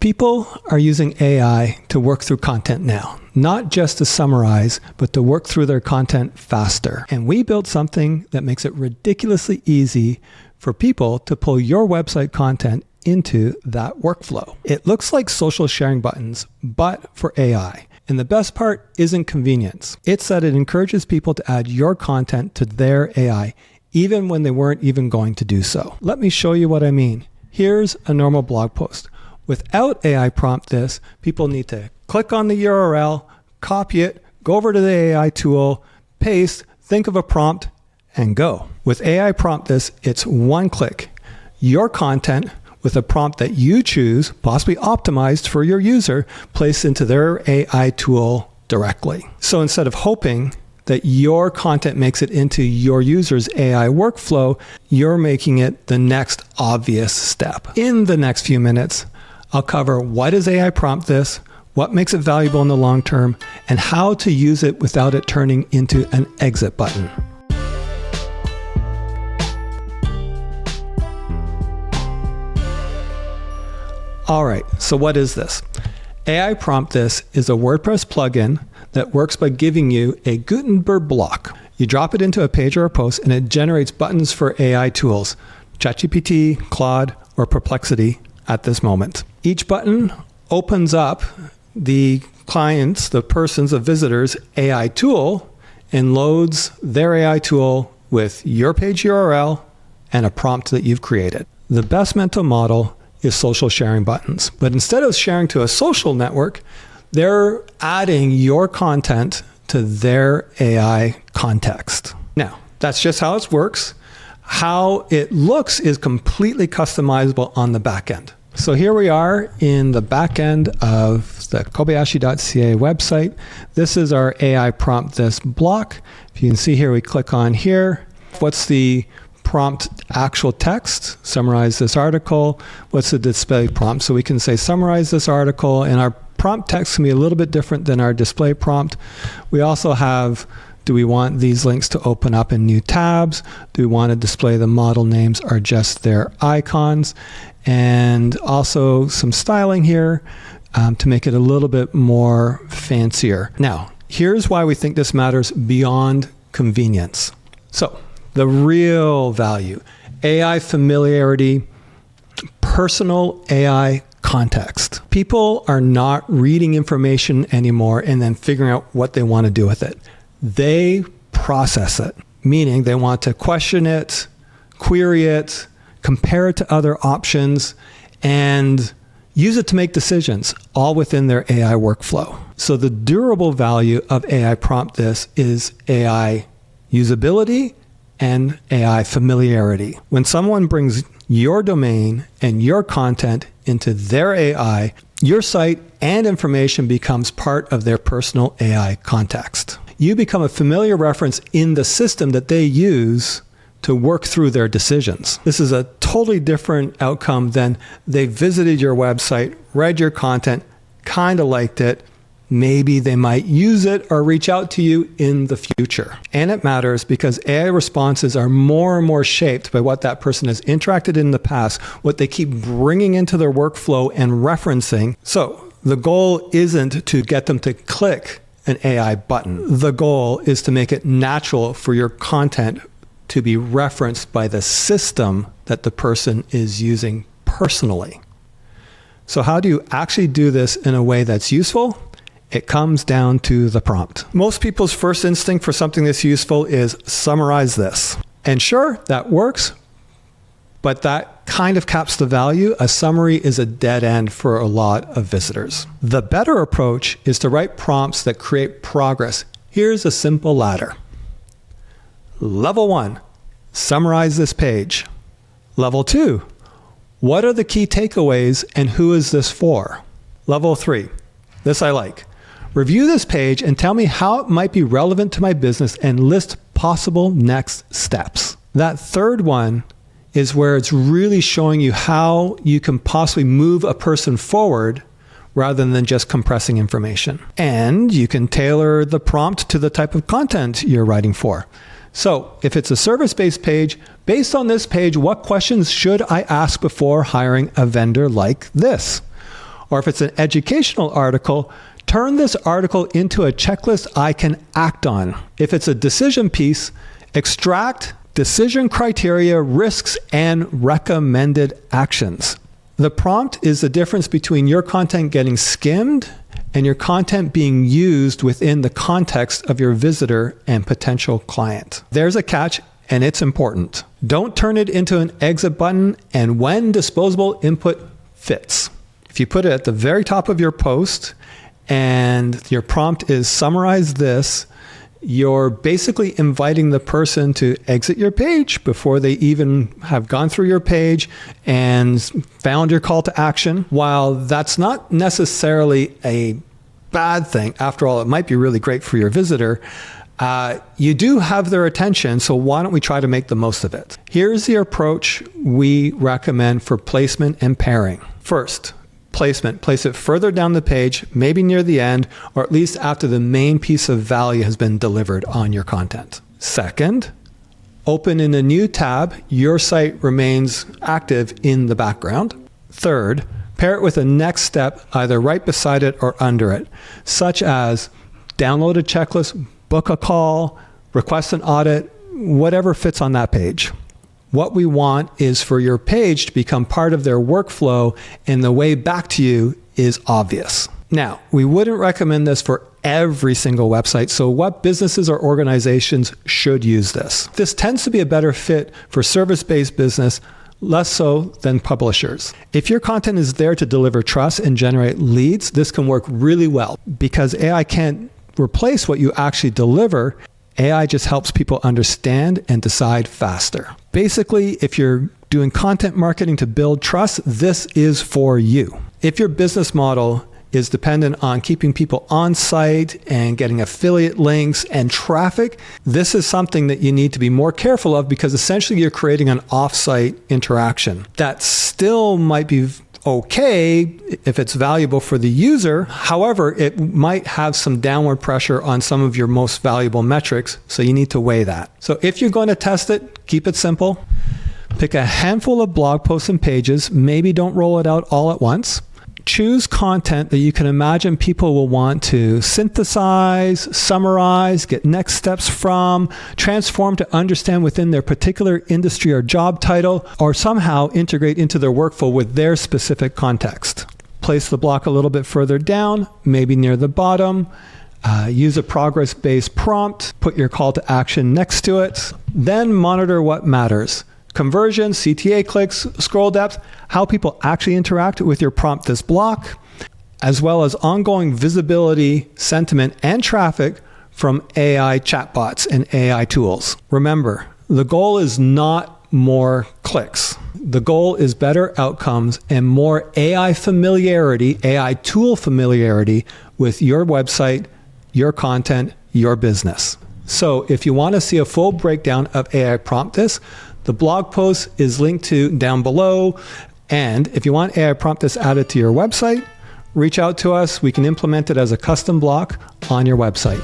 People are using AI to work through content now, not just to summarize, but to work through their content faster. And we built something that makes it ridiculously easy for people to pull your website content into that workflow. It looks like social sharing buttons, but for AI. And the best part isn't convenience. It's that it encourages people to add your content to their AI, even when they weren't even going to do so. Let me show you what I mean. Here's a normal blog post. Without AI PromptThis, people need to click on the URL, copy it, go over to the AI tool, paste, think of a prompt, and go. With AI PromptThis, it's one click. Your content with a prompt that you choose, possibly optimized for your user, placed into their AI tool directly. So instead of hoping that your content makes it into your user's AI workflow, you're making it the next obvious step. In the next few minutes, I'll cover what is AI PromptThis, what makes it valuable in the long term, and how to use it without it turning into an exit button. All right, so what is this? AI PromptThis is a WordPress plugin that works by giving you a Gutenberg block. You drop it into a page or a post and it generates buttons for AI tools, ChatGPT, Claude, or Perplexity at this moment. Each button opens up the client's, the person's, the visitor's AI tool and loads their AI tool with your page URL and a prompt that you've created. The best mental model is social sharing buttons. But instead of sharing to a social network, they're adding your content to their AI context. Now, that's just how it works. How it looks is completely customizable on the back end. So here we are in the back end of the kobayashi.ca website. This is our AI PromptThis block. If you can see here, we click on here. What's the prompt actual text? Summarize this article. What's the display prompt? So we can say summarize this article, and our prompt text can be a little bit different than our display prompt. We also have, do we want these links to open up in new tabs? Do we want to display the model names or just their icons? And also some styling here to make it a little bit more fancier. Now, here's why we think this matters beyond convenience. So the real value, AI familiarity, personal AI context. People are not reading information anymore and then figuring out what they want to do with it. They process it, meaning they want to question it, query it, compare it to other options, and use it to make decisions, all within their AI workflow. So the durable value of AI PromptThis is AI usability and AI familiarity. When someone brings your domain and your content into their AI, your site and information becomes part of their personal AI context. You become a familiar reference in the system that they use to work through their decisions. This is a totally different outcome than they visited your website, read your content, kind of liked it. Maybe they might use it or reach out to you in the future. And it matters because AI responses are more and more shaped by what that person has interacted in the past, what they keep bringing into their workflow and referencing. So the goal isn't to get them to click an AI button. The goal is to make it natural for your content to be referenced by the system that the person is using personally. So how do you actually do this in a way that's useful? It comes down to the prompt. Most people's first instinct for something that's useful is summarize this. And sure, that works, but that kind of caps the value. A summary is a dead end for a lot of visitors. The better approach is to write prompts that create progress. Here's a simple ladder. Level 1, summarize this page. Level 2, what are the key takeaways and who is this for? Level 3, this I like. Review this page and tell me how it might be relevant to my business and list possible next steps. That third one is where it's really showing you how you can possibly move a person forward rather than just compressing information. And you can tailor the prompt to the type of content you're writing for. So if it's a service-based page, based on this page, what questions should I ask before hiring a vendor like this? Or if it's an educational article, turn this article into a checklist I can act on. If it's a decision piece, extract decision criteria, risks, and recommended actions. The prompt is the difference between your content getting skimmed and your content being used within the context of your visitor and potential client. There's a catch, and it's important. Don't turn it into an exit button and when disposable input fits. If you put it at the very top of your post and your prompt is summarize this, you're basically inviting the person to exit your page before they even have gone through your page and found your call to action. While that's not necessarily a bad thing, after all, it might be really great for your visitor, you do have their attention, so why don't we try to make the most of it? Here's the approach we recommend for placement and pairing. First, placement. Place it further down the page, maybe near the end, or at least after the main piece of value has been delivered on your content. Second, open in a new tab. Your site remains active in the background. Third, pair it with a next step, either right beside it or under it, such as download a checklist, book a call, request an audit, whatever fits on that page. What we want is for your page to become part of their workflow, and the way back to you is obvious. Now, we wouldn't recommend this for every single website, so what businesses or organizations should use this? This tends to be a better fit for service-based business, less so than publishers. If your content is there to deliver trust and generate leads, this can work really well because AI can't replace what you actually deliver. AI just helps people understand and decide faster. Basically, if you're doing content marketing to build trust, this is for you. If your business model is dependent on keeping people on site and getting affiliate links and traffic, this is something that you need to be more careful of because essentially you're creating an off-site interaction. That still might be okay if it's valuable for the user. However, it might have some downward pressure on some of your most valuable metrics, so you need to weigh that. So if you're going to test it, keep it simple. Pick a handful of blog posts and pages. Maybe don't roll it out all at once. Choose content that you can imagine people will want to synthesize, summarize, get next steps from, transform to understand within their particular industry or job title, or somehow integrate into their workflow with their specific context. Place the block a little bit further down, maybe near the bottom. Use a progress-based prompt. Put your call to action next to it. Then monitor what matters. Conversion, CTA clicks, scroll depth, how people actually interact with your PromptThis block, as well as ongoing visibility, sentiment, and traffic from AI chatbots and AI tools. Remember, the goal is not more clicks. The goal is better outcomes and more AI familiarity, AI tool familiarity with your website, your content, your business. So if you want to see a full breakdown of AI PromptThis, the blog post is linked to down below. And if you want AI PromptThis added to your website, reach out to us. We can implement it as a custom block on your website.